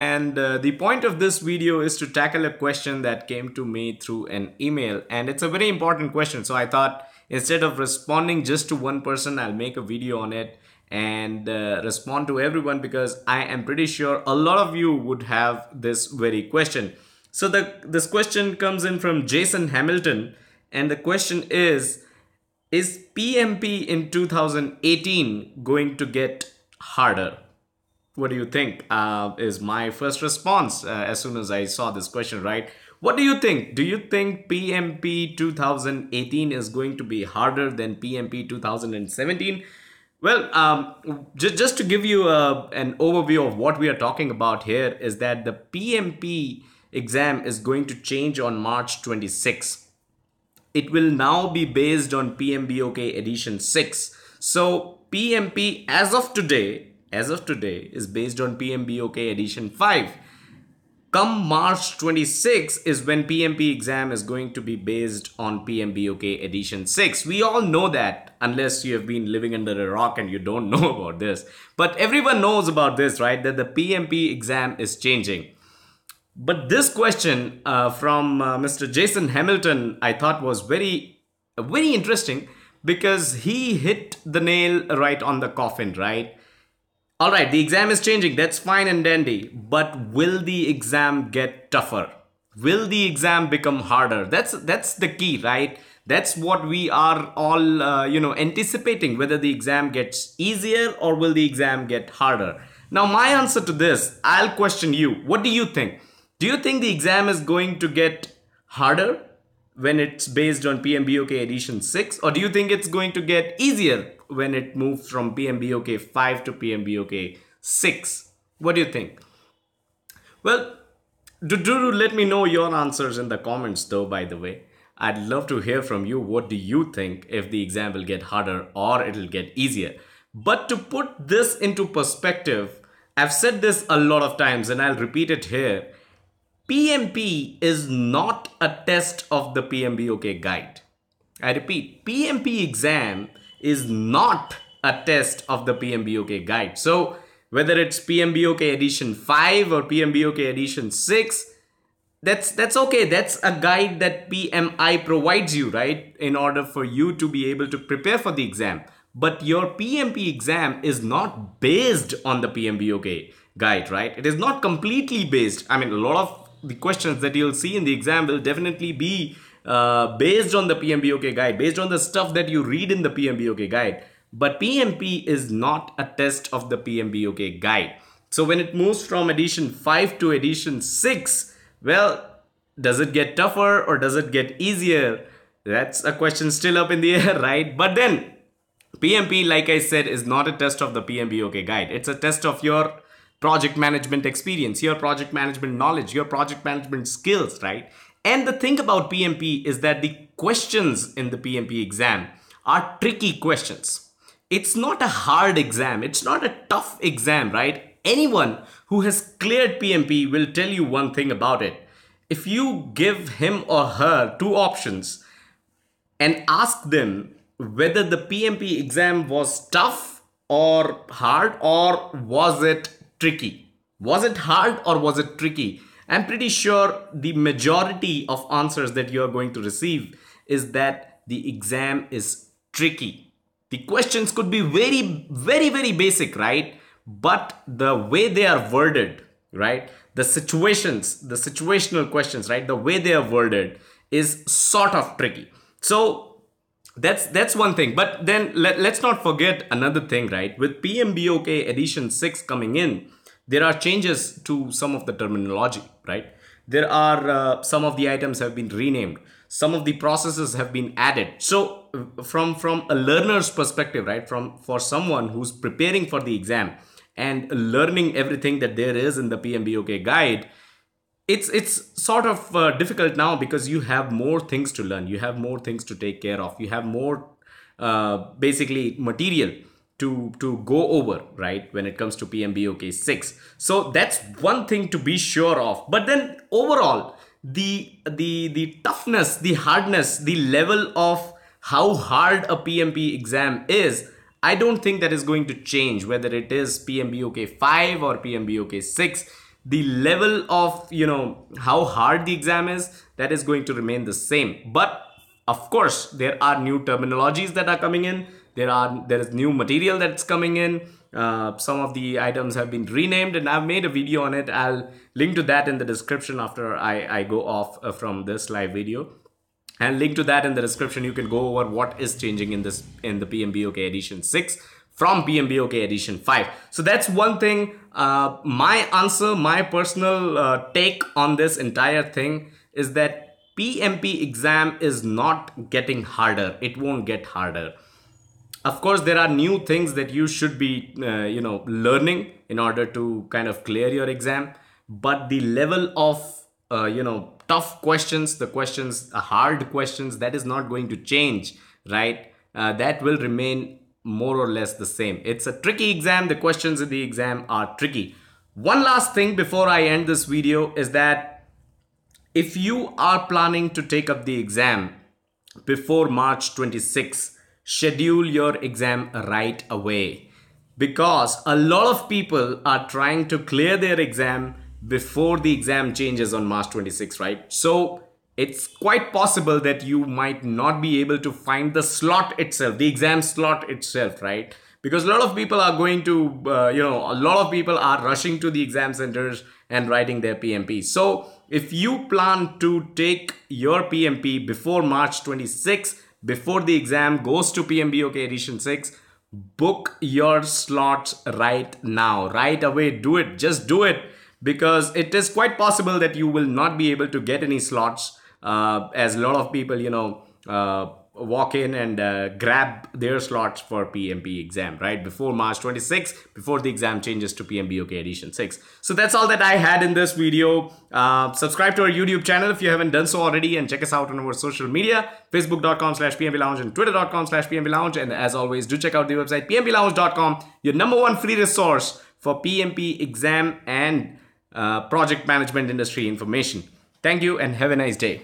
And the point of this video is to tackle a question that came to me through an email, and it's a very important question. So I thought instead of responding just to one person, I'll make a video on it and respond to everyone, because I am pretty sure a lot of you would have this very question. So this question comes in from Jason Hamilton, and the question is PMP in 2018 going to get harder? What do you think? Is my first response as soon as I saw this question, right? What do you think? Do you think PMP 2018 is going to be harder than PMP 2017? Well, just to give you an overview of what we are talking about here is that the PMP exam is going to change on March 26th. It will now be based on PMBOK edition 6. So PMP as of today is based on PMBOK edition 5. Come March 26 is when PMP exam is going to be based on PMBOK edition 6. We all know that, unless you have been living under a rock and you don't know about this. But everyone knows about this, right? That the PMP exam is changing. But this question from Mr. Jason Hamilton, I thought was very interesting, because he hit the nail right on the coffin, right? All right, the exam is changing. That's fine and dandy. But will the exam get tougher? Will the exam become harder? That's the key, right? That's what we are all anticipating, whether the exam gets easier or will the exam get harder. Now, my answer to this, I'll question you. What do you think? Do you think the exam is going to get harder when it's based on PMBOK edition 6, or do you think it's going to get easier when it moves from PMBOK 5 to PMBOK 6? What do you think? Well, do let me know your answers in the comments though, by the way. I'd love to hear from you. What do you think, if the exam will get harder or it'll get easier? But to put this into perspective, I've said this a lot of times and I'll repeat it here. PMP is not a test of the PMBOK guide. I repeat, PMP exam is not a test of the PMBOK guide. So whether it's PMBOK edition 5 or PMBOK edition 6, that's okay. That's a guide that PMI provides you, right? In order for you to be able to prepare for the exam. But your PMP exam is not based on the PMBOK guide, right? It is not completely based. I mean, a lot of the questions that you'll see in the exam will definitely be based on the PMBOK guide, based on the stuff that you read in the PMBOK guide. But PMP is not a test of the PMBOK guide. So when it moves from edition 5 to edition 6, well, does it get tougher or does it get easier? That's a question still up in the air, right? But then PMP, like I said, is not a test of the PMBOK guide. It's a test of your project management experience, your project management knowledge, your project management skills, right? And the thing about PMP is that the questions in the PMP exam are tricky questions. It's not a hard exam. It's not a tough exam, right? Anyone who has cleared PMP will tell you one thing about it. If you give him or her two options and ask them whether the PMP exam was tough or hard, or was it tricky? Was it hard or was it tricky? I'm pretty sure the majority of answers that you're going to receive is that the exam is tricky. The questions could be very basic, right? But the way they are worded, right? The situational questions, right? The way they are worded is sort of tricky. So that's one thing. But then let's not forget another thing, right? With PMBOK edition 6 coming in, there are changes to some of the terminology, right? There are some of the items have been renamed. Some of the processes have been added. So from a learner's perspective, right? For someone who's preparing for the exam and learning everything that there is in the PMBOK guide, it's sort of difficult now, because you have more things to learn. You have more things to take care of. You have more basically material to go over, right, when it comes to PMBOK 6. So that's one thing to be sure of. But then overall, the toughness, the hardness, the level of how hard a PMP exam is, I don't think that is going to change, whether it is PMBOK 5 or PMBOK 6. the level of, how hard the exam is, that is going to remain the same. But of course, there are new terminologies that are coming in. There is new material that's coming in. Some of the items have been renamed, and I've made a video on it. I'll link to that in the description after I go off from this live video, and link to that in the description. You can go over what is changing in the PMBOK edition 6 from PMBOK edition 5. So that's one thing. My answer, my personal take on this entire thing is that PMP exam is not getting harder. It won't get harder. Of course, there are new things that you should be learning in order to kind of clear your exam, but the level of tough questions, the hard questions, that is not going to change, right? That will remain more or less the same. It's a tricky exam. The questions in the exam are tricky. One last thing before I end this video is that if you are planning to take up the exam before March 26, schedule your exam right away, because a lot of people are trying to clear their exam before the exam changes on March 26, right? So it's quite possible that you might not be able to find the slot itself, the exam slot itself, right? Because a lot of people are going to, a lot of people are rushing to the exam centers and writing their PMP. So if you plan to take your PMP before March 26, before the exam goes to PMBOK edition 6, book your slots right now, right away. Do it, just do it, because it is quite possible that you will not be able to get any slots, as a lot of people, walk in and grab their slots for PMP exam, right? Before March 26, before the exam changes to PMBOK edition 6. So that's all that I had in this video. Subscribe to our YouTube channel if you haven't done so already, and check us out on our social media, facebook.com/PMBLounge and twitter.com/PMBLounge. And as always, do check out the website PMBLounge.com, your #1 free resource for PMP exam and project management industry information. Thank you and have a nice day.